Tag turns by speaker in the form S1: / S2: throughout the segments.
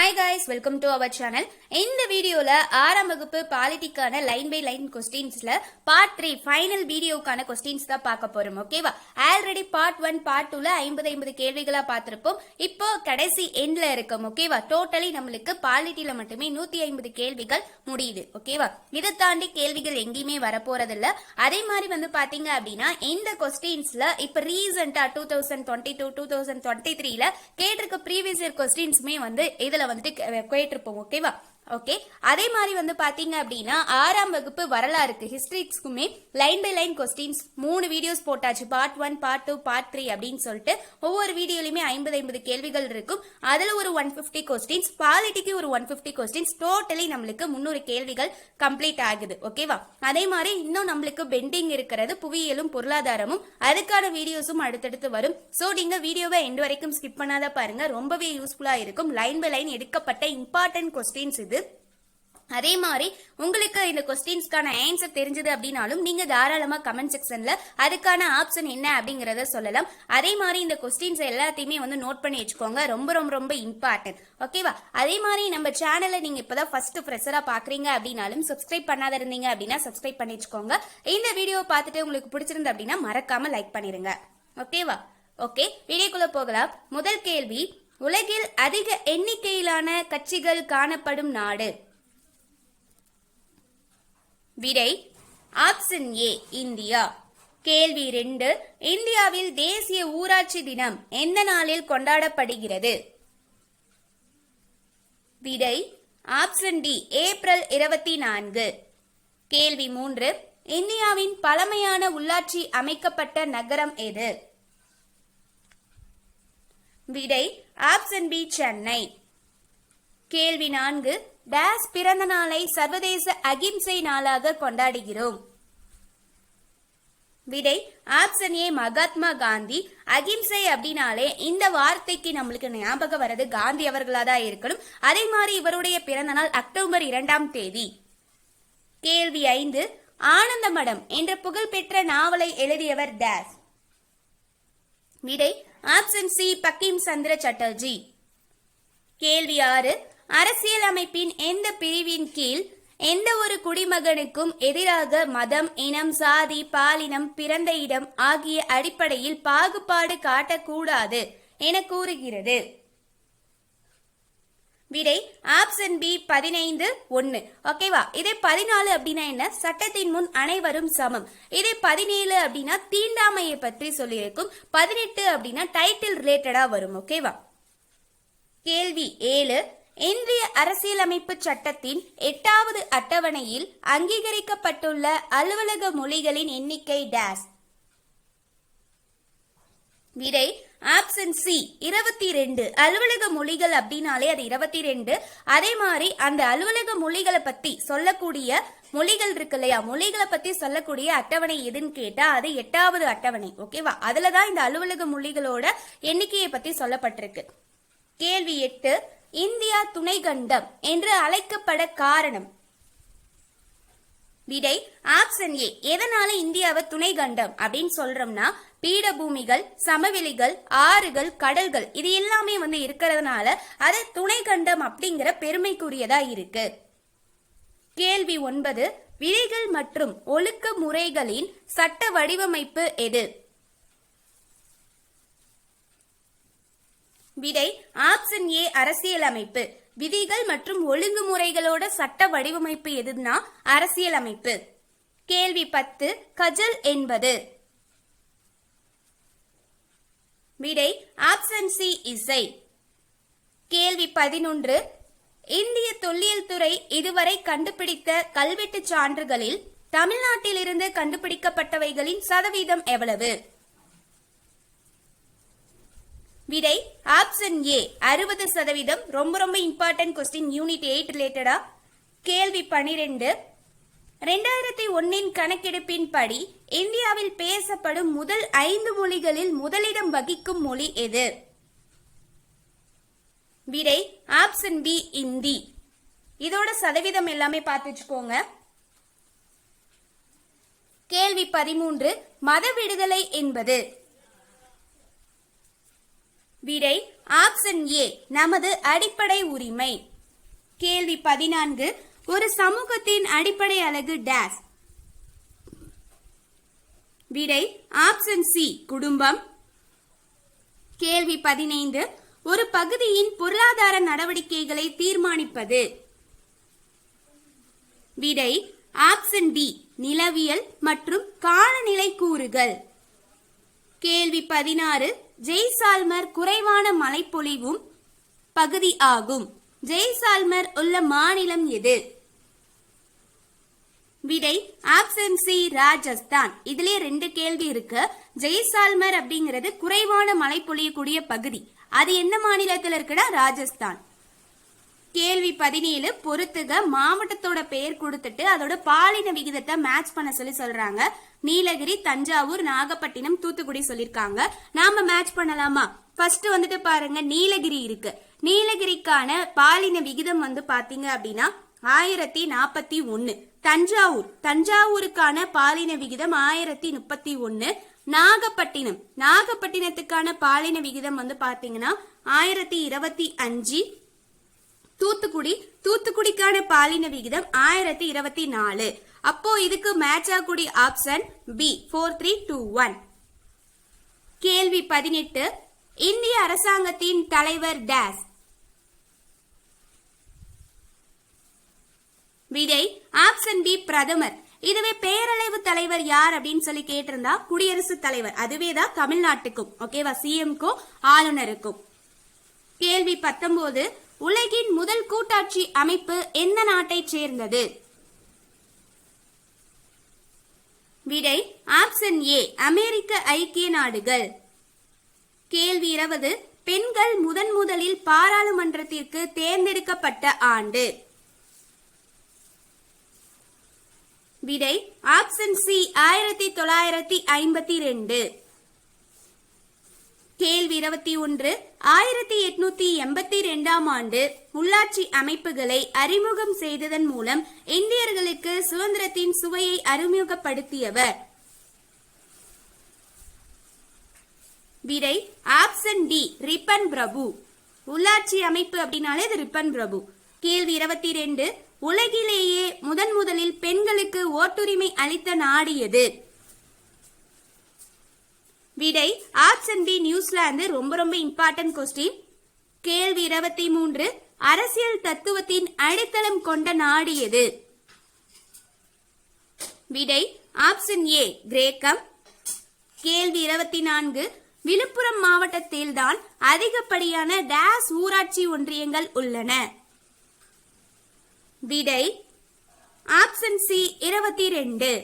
S1: Hi guys, welcome to our channel. இந்த வீடியோல ஆறாம் வகுப்பு பாலிட்டிக்கான லைன் பை லைன் கொஸ்டின்ஸ்ல பார்ட் 3 ஃபைனல் வீடியோக்கான கொஸ்டின்ஸ் தான் பார்க்க போறோம். ஓகேவா? ஆல்ரெடி பார்ட் 1 பார்ட் 2ல 50 கேள்விகளா பார்த்திருப்போம். இப்போ கடைசி எண்ட்ல இருக்கோம். ஓகேவா? டோட்டலி நம்மளுக்கு பாலிட்டில மட்டுமே 150 கேள்விகள் முடியுது. ஓகேவா? இதை தாண்டி கேள்விகள் எங்கேயுமே வரப்போறது இல்ல. அதே மாதிரி பாத்தீங்க அப்படின்னா இந்த கொஸ்டின்ஸ்ல இப்ப ரீசெண்டா 2022 2023ல கேட்டிருக்க ப்ரீவியஸ் இயர் கொஸ்டின்ஸ்மே இதுல கேட்டிருப்போம். ஓகேவா? ஓகே, அதே மாதிரி பாத்தீங்க அப்படின்னா ஆறாம் வகுப்பு வரலாறுக்கு ஹிஸ்டரிக்குமே line by line questions 3 videos போட்டாச்சு. பார்ட் 1 பார்ட் 2 பார்ட் 3 அப்படின்னு சொல்லிட்டு ஒவ்வொரு வீடியோலயுமே 50 கேள்விகள் இருக்கும். அதுல ஒரு 150 கொஸ்டின்ஸ், பாலிட்டிக்கு ஒரு 150 கொஸ்டின்ஸ், டோட்டலி நம்மளுக்கு 300 கேள்விகள் கம்ப்ளீட் ஆகுது. ஓகேவா? அதே மாதிரி இன்னும் நம்மளுக்கு பெண்டிங் இருக்கிறது புவியியலும் பொருளாதாரமும். அதுக்கான வீடியோஸும் அடுத்தடுத்து வரும். சோ நீங்க வீடியோவை எண்ட் வரைக்கும் ஸ்கிப் பண்ணாத பாருங்க, ரொம்பவே யூஸ்ஃபுல்லா இருக்கும். லைன் பை லைன் எடுக்கப்பட்ட இம்பார்ட்டன்ட் கொஸ்டின்ஸ் இது. அதே மாதிரி உங்களுக்கு இந்த கொஸ்டின்ஸ்க்கான ஆன்சர் தெரிஞ்சது அப்படின்னாலும் நீங்க தாராளமா கமெண்ட் செக்ஷன்ல அதுக்கான ஆப்ஷன் என்ன அப்படிங்கறத சொல்லலாம். அதே மாதிரி இந்த கொஸ்டின்ஸ் எல்லாத்தையுமே நோட் பண்ணி வச்சுக்கோங்க, ரொம்ப ரொம்ப ரொம்ப இம்பார்ட்டன்ட். ஓகேவா? அதே மாதிரி நம்ம சேனலை நீங்க இப்பதான் ஃபர்ஸ்ட் ஃப்ரெஷரா பாக்குறீங்க அப்படின்னாலும் சப்ஸ்கிரைப் பண்ணாத இருந்தீங்க அப்படின்னா சப்ஸ்கிரைப் பண்ணி வச்சுக்கோங்க. இந்த வீடியோ பார்த்துட்டு உங்களுக்கு பிடிச்சிருந்து அப்படின்னா மறக்காம லைக் பண்ணிருங்க. ஓகேவா? ஓகே, வீடியோக்குள்ள போகலாம். முதல் கேள்வி, உலகில் அதிக எண்ணிக்கையிலான கட்சிகள் காணப்படும் நாடு? விடை ஆப்ஷன் ஏ இந்தியா. கேள்வி 2, இந்தியாவில் தேசிய ஊராட்சி தினம் எந்த நாளில் கொண்டாடப்படுகிறது? விடை ஆப்ஷன் டி ஏப்ரல் 24. கேள்வி 3, இந்தியாவின் பழமையான உள்ளாட்சி அமைக்கப்பட்ட நகரம் எது? விடை ஆப்ஷன் பி சென்னை. கேள்வி 4, டேஸ் பிறந்த நாளை சர்வதேச அகிம்சை நாளாக கொண்டாடுகிறோம்? விடை ஆப்ஷன் ஏ மகாத்மா காந்தி. அகிம்சை அப்படின்னாலே இந்த வார்த்தைக்கு நம்மளுக்கு ஞாபகம் வர்றது காந்தி அவர்களா தான் இருக்கணும். அதே மாதிரி இவருடைய பிறந்த நாள் அக்டோபர் 2ஆம் தேதி. கேள்வி 5, ஆனந்த மடம் என்ற புகழ்பெற்ற நாவலை எழுதியவர் டேஸ்? விடை ஆப்ஷன் சி பங்கிம் சந்திர சட்டர்ஜி. கேள்வி 6, அரசியல் அமைப்பின் எந்த பிரிவின் கீழ் எந்த ஒரு குடிமகனுக்கும் எதிராக மதம், இனம், சாதி, பாலினம், பிறந்த இடம் ஆகிய அடிப்படையில் பாகுபாடு காட்டக்கூடாது என கூறுகிறது? விடை ஆப்ஷன் பி 15(1). ஓகேவா? இதே 14 அப்படின்னா என்ன? சட்டத்தின் முன் அனைவரும் சமம். இதே 17 அப்படின்னா தீண்டாமையை பற்றி சொல்லியிருக்கும். 18 அப்படின்னா டைட்டில் ரிலேட்டடா வரும். ஓகேவா? கேள்வி 7, இந்திய அரசியலமைப்பு சட்டத்தின் 8வது அட்டவணையில் அங்கீகரிக்கப்பட்டுள்ள அலுவலக மொழிகளின் எண்ணிக்கை டேஸ்? விடை ஆப்ஷன் சி 22. அலுவலக மொழிகள் அப்படின்னாலே அது 22. அதே மாதிரி அந்த அலுவலக மொழிகளை பத்தி சொல்லக்கூடிய மொழிகள் இருக்கு இல்லையா, மொழிகளை பத்தி சொல்லக்கூடிய அட்டவணை எதுன்னு கேட்டா அது 8வது அட்டவணை. ஓகேவா? அதுலதான் இந்த அலுவலக மொழிகளோட எண்ணிக்கையை பத்தி சொல்லப்பட்டிருக்கு. கேள்வி 8, இந்தியா துணை கண்டம் என்று அழைக்கப்பட காரணம்? விடை ஆப்ஷன் ஏ. எதனால இந்தியாவை துணை கண்டம் அப்படின்னு சொல்றோம்னா பீடபூமிகள், சமவெளிகள், ஆறுகள், கடல்கள் இது எல்லாமே இருக்கிறதுனால அது துணை கண்டம் அப்படிங்கிற பெருமைக்குரியதா இருக்கு. கேள்வி 9, விதிகள் மற்றும் ஒழுக்க முறைகளின் சட்ட வடிவமைப்பு எது? விடை ஆப்ஷன் ஏ அரசியலமைப்பு. விதிகள் மற்றும் ஒழுங்குமுறைகளோட சட்ட வடிவமைப்பு எதுனா அரசியலமைப்பு. கேள்வி 10, கஜல் என்பது? விடை ஆப்ஷன் சி இசை. கேள்வி 11, இந்திய தொல்லியல் துறை இதுவரை கண்டுபிடித்த கல்வெட்டு சான்றுகளில் தமிழ்நாட்டில் இருந்து கண்டுபிடிக்கப்பட்டவைகளின் சதவீதம் எவ்வளவு? விடை ஆப்ஷன் ஏ 60%. ரொம்ப ரொம்ப இம்பார்ட்டன்ட் கொஸ்டின், யூனிட் 8 ரிலேட்டடா. கேள்வி 12, 2001 கணக்கெடுப்பின் படி இந்தியாவில் பேசப்படும் முதல் 5 மொழிகளில் முதலிடம் வகிக்கும் மொழி எது? விடை ஆப்ஷன் பி இந்தி. இதோட சதவீதம் எல்லாமே பார்த்து வச்சுக்கோங்க. கேள்வி 13, மத விடுதலை என்பது? விடை ஆப்ஷன் ஏ நமது அடிப்படை உரிமை. கேள்வி 14 ஒரு சமூகத்தின் அடிப்படை அலகு டேஸ். விடை ஆப்ஷன் சி குடும்பம். கேள்வி 15 ஒரு பகுதியின் பொருளாதார நடவடிக்கைகளை தீர்மானிப்பது. விடை ஆப்ஷன் டி நிலவியல் மற்றும் காலநிலை கூறுகள். கேள்வி 16 ஜெய்சால்மர் குறைவான மழைப்பொழிவும் பகுதி ஆகும். ஜெய்சால்மர் உள்ள மாநிலம் எது? விடை ஆப்ஷன் சி ராஜஸ்தான். இதுலயே 2 கேள்வி இருக்கு. ஜெய்சால்மர் அப்படிங்கிறது குறைவான மழை பொழியக்கூடிய பகுதி. அது என்ன மாநிலத்தில் இருக்குன்னா ராஜஸ்தான். கேள்வி 17 பொறுத்துக மாவட்டத்தோட பெயர் கொடுத்துட்டு அதோட பாலின விகிதத்தை மேட்ச் பண்ண சொல்றாங்க. நீலகிரி, தஞ்சாவூர், நாகப்பட்டினம், தூத்துக்குடி சொல்லிருக்காங்க. நாம மேட்ச் பண்ணலாமா? ஃபர்ஸ்ட் வந்துட்டு பாருங்க, நீலகிரி இருக்கு. நீலகிரிக்கான பாலின விகிதம் பாத்தீங்க அப்படின்னா 1041. தஞ்சாவூருக்கான பாலின விகிதம் 1031. நாகப்பட்டினத்துக்கான பாலின விகிதம் பாத்தீங்கன்னா 1025. தூத்துக்குடிக்கான பாலின விகிதம் 1024. அப்போ இதுக்கு மேட்ச் ஆகக்கூடிய ஆப்ஷன் பி 4321. கேள்வி 18 இந்திய அரசாங்கத்தின் தலைவர் டேஸ். விடை ஆப்ஷன் பி பிரதமர். இதுவே பேரளவு தலைவர் யார் அப்படின்னு சொல்லி கேட்டிருந்தா குடியரசுத் தலைவர். அதுவேதான் தமிழ்நாட்டுக்கும் ஓகேவா, சிஎம்க்கும் ஆளுநருக்கும். கேள்வி 19 உலகின் முதல் கூட்டாட்சி அமைப்பு எந்த நாட்டை சேர்ந்தது? விடை ஆப்ஷன் ஏ அமெரிக்க ஐக்கிய நாடுகள். கேள்வி 20 பெண்கள் முதலில் பாராளுமன்றத்திற்கு தேர்ந்தெடுக்கப்பட்ட ஆண்டு. விடை ஆப்ஷன் சி 1952. கேள்வி 21 1882 ஆண்டு உள்ளாட்சி அமைப்புகளை அறிமுகம் செய்ததன் மூலம் இந்தியர்களுக்கு சுதந்திரத்தின் சுவையை அறிமுகப்படுத்தியவர். விடை ஆப்ஷன் டி ரிப்பன் பிரபு. உள்ளாட்சி அமைப்பு அப்படின்னாலே இது ரிப்பன் பிரபு. கேள்வி 22 உலகிலேயே முதலில் பெண்களுக்கு ஓட்டுரிமை அளித்த நாடு எது? விடை ஆப்ஷன் பி நியூசிலாந்து. ரொம்ப இம்பார்ட்டன்ட் கொஸ்டின். கேள்வி 23 அரசியல் தத்துவத்தின் அடித்தளம் கொண்ட நாடு எது? விடை ஆப்ஷன் ஏ கிரேக்கம். கேள்வி 24 விழுப்புரம் மாவட்டத்தில் தான் அதிகப்படியான டேஸ் ஊராட்சி ஒன்றியங்கள் உள்ளன. விடை ஆப்ஷன் சி 22.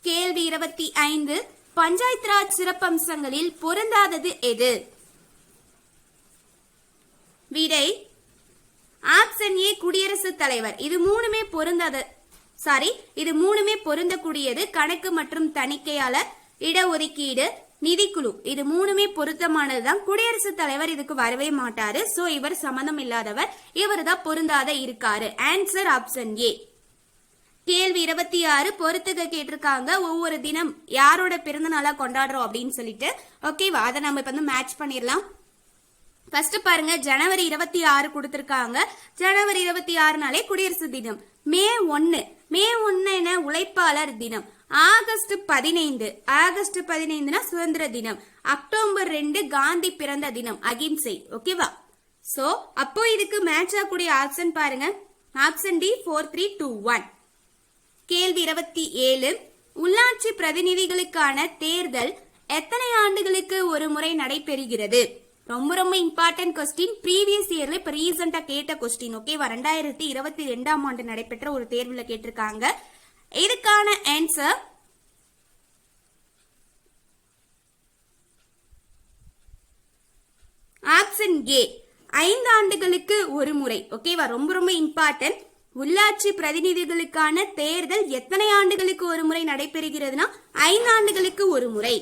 S1: கேள்வி 25 பஞ்சாயத் ராஜ் சிறப்பம்சங்களில் பொருந்தாதது எது? விடை ஆப்ஷன் ஏ குடியரசுத் தலைவர். இது மூணுமே பொருந்தக்கூடியது. கணக்கு மற்றும் தணிக்கையாளர், இடஒதுக்கீடு, நிதிக்குழு, இது மூணுமே பொருத்தமானதுதான். குடியரசுத் தலைவர் இதுக்கு வரவே மாட்டாரு. சோ இவர் சம்பந்தம் இல்லாதவர். இவர் தான் பொருந்தாத இருக்காரு. Answer option A. கேள்வி 26 பொறுத்துக கேட்டிருக்காங்க. ஒவ்வொரு தினம் யாரோட பிறந்த நாளா கொண்டாடுறோம் அப்படின்னு சொல்லிட்டு. ஓகேவா, அதை நம்ம இப்ப மேட்ச் பண்ணிடலாம். ஃபர்ஸ்ட் பாருங்க, ஜனவரி 26 கொடுத்திருக்காங்க. ஜனவரி 26 குடியரசு தினம். மே 1 என உழைப்பாளர் தினம். ஆகஸ்ட் 15 சுதந்திர தினம். அக்டோபர் 2 காந்தி பிறந்த தினம், அகிம்சை. ஓகேவா, சோ அப்போ இதுக்கு மேட்ச் ஆகக்கூடிய ஆப்ஷன் பாருங்க, ஆப்ஷன் டி 4321. கேள்வி 27 உள்ளாட்சி பிரதிநிதிகளுக்கான தேர்தல் எத்தனை ஆண்டுகளுக்கு ஒரு முறை நடைபெறுகிறது? ரொம்ப இம்பார்ட்டன்ட் கொஸ்டின். ப்ரீவியஸ் இயர்ல இப்ப ரீசெண்டா கேட்ட கொஸ்டின். ஓகேவா, 2022 ஆண்டு நடைபெற்ற ஒரு தேர்வுல கேட்டிருக்காங்க. இதுக்கான ஆன்சர் ஆப்ஷன் ஏ 5 ஆண்டுகளுக்கு ஒரு முறை. ஓகேவா, ரொம்ப இம்பார்ட்டன்ட். உள்ளாட்சி பிரதிநிதிகளுக்கான தேர்தல் எத்தனை ஆண்டுகளுக்கு ஒரு முறை நடைபெறுகிறதுனா 5 ஆண்டுகளுக்கு ஒரு முறை.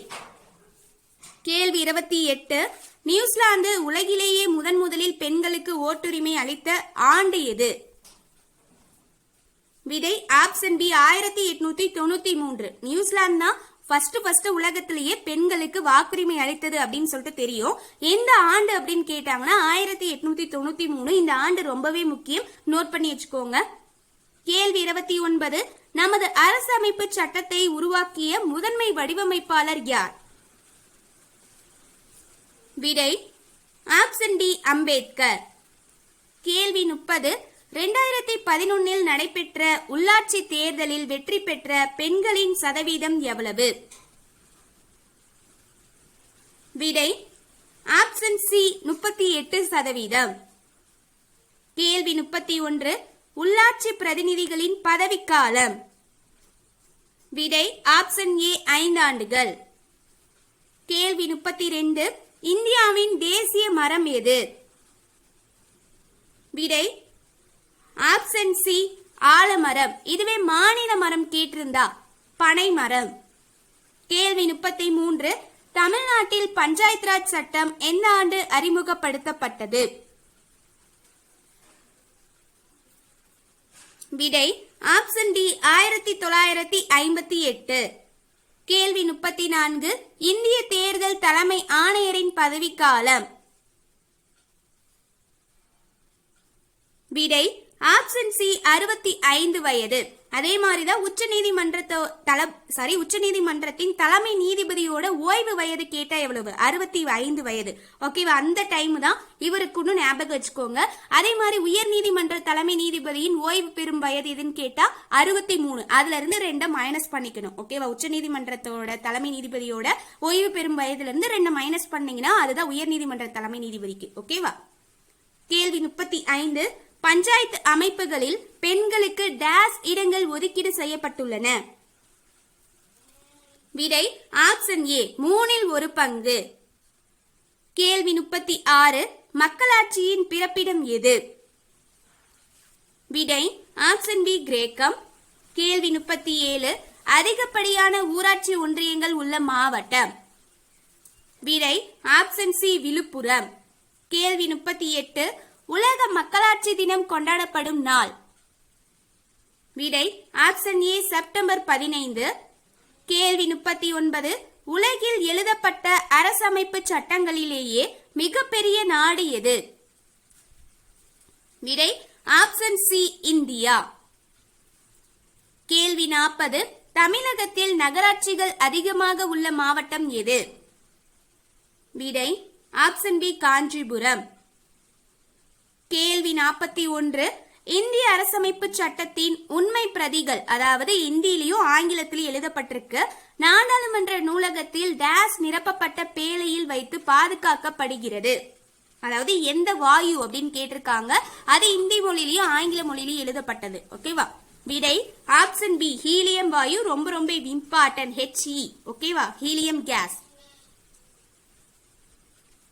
S1: கேள்வி 28 நியூசிலாந்து உலகிலேயே முதலில் பெண்களுக்கு ஓட்டுரிமை அளித்த ஆண்டு எது? விடை ஆப்ஷன் பி 1893. நியூசிலாந்து தான் ஃபர்ஸ்ட் உலகத்திலேயே பெண்களுக்கு வாக்குரிமை அளித்தது அப்படின்னு சொல்லிட்டு தெரியும். எந்த ஆண்டு அப்படின்னு கேட்டாங்கன்னா 1893. இந்த ஆண்டு ரொம்பவே முக்கியம், நோட் பண்ணி வச்சுக்கோங்க. கேள்வி 29. நமது அரசமைப்பு சட்டத்தை உருவாக்கிய முதன்மை வடிவமைப்பாளர் யார்? விடை ஆப்ஷன் டி அம்பேத்கர். கேள்வி 30. 2011 நடைபெற்ற உள்ளாட்சி தேர்தலில் வெற்றி பெற்ற பெண்களின் சதவீதம் எவ்வளவு? விடை ஆப்ஷன் சி 38%. கேள்வி 31. உள்ளாட்சி பிரதிநிதிகளின் பதவிக்காலம். விடை ஆப்ஷன் ஏ 5 ஆண்டுகள். கேள்வி 32. இந்தியாவின் தேசிய மரம் எது? விடை ஆப்ஷன் சி ஆலமரம். இதுவே மாநில மரம் கேட்டிருந்தா பனை மரம். கேள்வி 33. தமிழ்நாட்டில் பஞ்சாயத்து ராஜ் சட்டம் எந்த ஆண்டு அறிமுகப்படுத்தப்பட்டது? விடை ஆப்ஷன் டி 1958. கேள்வி 34. இந்திய தேர்தல் தலைமை ஆணையரின் பதவிக்காலம். விடை ஆப்ஷன் சி 65 வயது. அதே மாதிரிதான் உச்சநீதிமன்றத்தின் தலைமை நீதிபதியோட ஓய்வு வயது கேட்டா எவ்வளவு? 65 வயது. ஓகேவா? அந்த டைம் தான் இவருக்கு ஞாபகம் வச்சுக்கோங்க. அதே மாதிரி உயர் நீதிமன்ற தலைமை நீதிபதியின் ஓய்வு பெறும் வயது எதுன்னு கேட்டா 63. அதுல இருந்து 2 மைனஸ் பண்ணிக்கணும். ஓகேவா? உச்ச நீதிமன்றத்தோட தலைமை நீதிபதியோட ஓய்வு பெறும் வயதுல இருந்து 2 மைனஸ் பண்ணீங்கன்னா அதுதான் உயர் நீதிமன்ற தலைமை நீதிபதிக்கு. ஓகேவா? கேள்வி 35. பஞ்சாயத்து அமைப்புகளில் பெண்களுக்கு டேஸ் இடங்கள் ஒதுக்கீடு செய்யப்பட்டுள்ளன. விடை ஆப்ஷன் ஏ 1/3 பங்கு. கேள்வி 36. மக்களாட்சியின் பிறப்பிடம் எது? விடை ஆப்ஷன் பி கிரேக்கம். கேள்வி 37. அதிகப்படியான ஊராட்சி ஒன்றியங்கள் உள்ள மாவட்டம். விடை ஆப்ஷன் சி விழுப்புரம். கேள்வி 38. உலக மக்களாட்சி தினம் கொண்டாடப்படும் நாள். விடை ஆப்ஷன் ஏ செப்டம்பர் 15. கேள்வி 39. உலகில் எழுதப்பட்ட அரசமைப்பு சட்டங்களிலேயே மிகப்பெரிய நாடு எது? விடை ஆப்ஷன் சி இந்தியா. கேள்வி 40. தமிழகத்தில் நகராட்சிகள் அதிகமாக உள்ள மாவட்டம் எது? விடை ஆப்ஷன் பி காஞ்சிபுரம். கேள்வி 41. இந்திய அரசமைப்பு சட்டத்தின் உண்மை பிரதிகள், அதாவது இந்தியிலையும் ஆங்கிலத்திலும் எழுதப்பட்டிருக்கு, நாடாளுமன்ற நூலகத்தில் டேஸ் நிரப்பப்பட்ட பேழையில் வைத்து பாதுகாக்கப்படுகிறது. அதாவது எந்த வாயு அப்படின்னு கேட்டிருக்காங்க. அது இந்தி மொழியிலையும் ஆங்கில மொழியிலையும் எழுதப்பட்டது. ஓகேவா? விடை ஆப்ஷன் பி ஹீலியம் வாயு. ரொம்ப ரொம்ப இம்பார்ட்டன்ட், HE. ஓகேவா? Helium gas.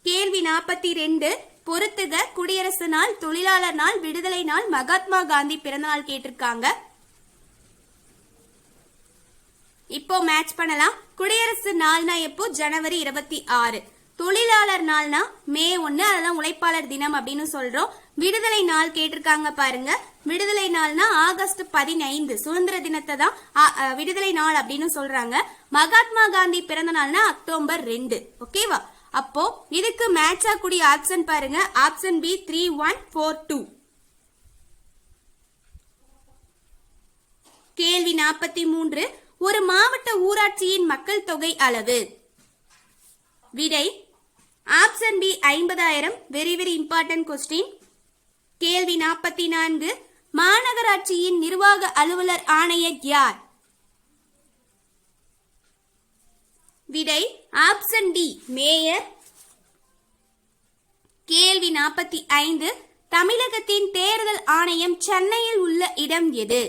S1: கேள்வி 42. பொறுத்துக. குடியரசு நாள், தொழிலாளர் நாள், விடுதலை நாள், மகாத்மா காந்தி பிறந்த நாள் கேட்டிருக்காங்க. இப்போ மேட்ச் பண்ணலாம். குடியரசு நாள்னா எப்போ? ஜனவரி 26. தொழிலாளர் நாள்னா மே 1, அதெல்லாம் உழைப்பாளர் தினம் அப்படின்னு சொல்றோம். விடுதலை நாள் கேட்டிருக்காங்க பாருங்க. விடுதலை நாள்னா ஆகஸ்ட் 15, சுதந்திர தினத்தை தான் விடுதலை நாள் அப்படின்னு சொல்றாங்க. மகாத்மா காந்தி பிறந்த நாள்னா அக்டோபர் 2. ஓகேவா? அப்போ இதுக்கு மேட்ச் ஆகக்கூடிய ஆப்ஷன் பாருங்க. Option B 3142. கேள்வி 43. ஒரு மாவட்ட ஊராட்சியின் மக்கள் தொகை அளவு. விடை option B 50,000. Very very important question. கேள்வி 44. மாநகராட்சியின் நிர்வாக அலுவலர் ஆணையர் யார்? விடை ஆப்ஷன் டி மேயர். கேள்வி 45. தமிழகத்தின் தேர்தல் ஆணையம் சென்னையில் உள்ள இடம் எது?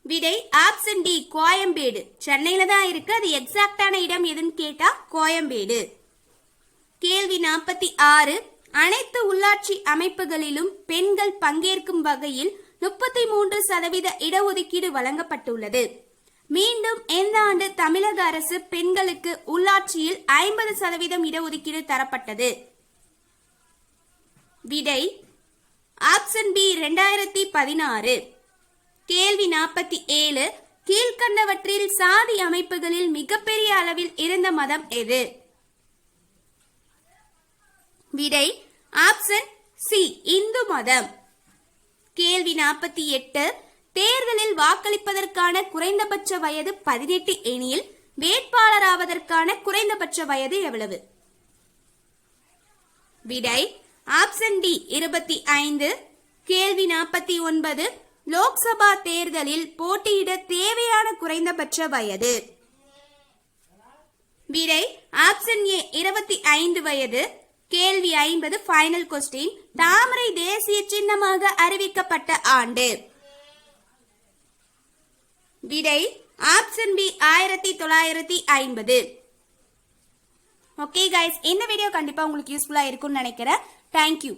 S1: விடை ஆப்ஷன் டி கோயம்பேடு. சென்னையில தான் இருக்கு. அது எக்ஸாக்டான இடம் எதுன்னு கேட்டா கோயம்பேடு. கேள்வி 46. அனைத்து உள்ளாட்சி அமைப்புகளிலும் பெண்கள் பங்கேற்கும் வகையில் 33% இடஒதுக்கீடு வழங்கப்பட்டுள்ளது. மீண்டும் எந்த ஆண்டு தமிழக அரசு பெண்களுக்கு உள்ளாட்சியில் 50% இடஒதுக்கீடு தரப்பட்டது? விடை ஆப்ஷன் பி 2016. கேள்வி 47. கீழ்கண்டவற்றில் சாதி அமைப்புகளில் மிகப்பெரிய அளவில் இருந்த மதம் எது? விடை ஆப்ஷன் சி இந்து மதம். கேள்வி 48. தேர்தலில் வாக்களிப்பதற்கான குறைந்தபட்ச வயது 18 எனில் வேட்பாளராவதற்கான குறைந்தபட்ச வயது எவ்வளவு? விடை ஆப்ஷன் டி 25. கேள்வி 49. லோக்சபா தேர்தலில் போட்டியிட தேவையான குறைந்தபட்ச வயது? விடை ஆப்ஷன் ஏ 25 வயது. கேள்வி 50 ஃபைனல் கொஸ்டின். தாமரை தேசிய சின்னமாக அறிவிக்கப்பட்ட ஆண்டு? விடை ஆப்ஷன் பி 1950. ஓகே கைஸ், இந்த வீடியோ கண்டிப்பா உங்களுக்கு யூஸ்ஃபுல்லா இருக்கும்னு நினைக்கிறேன். தேங்க்யூ.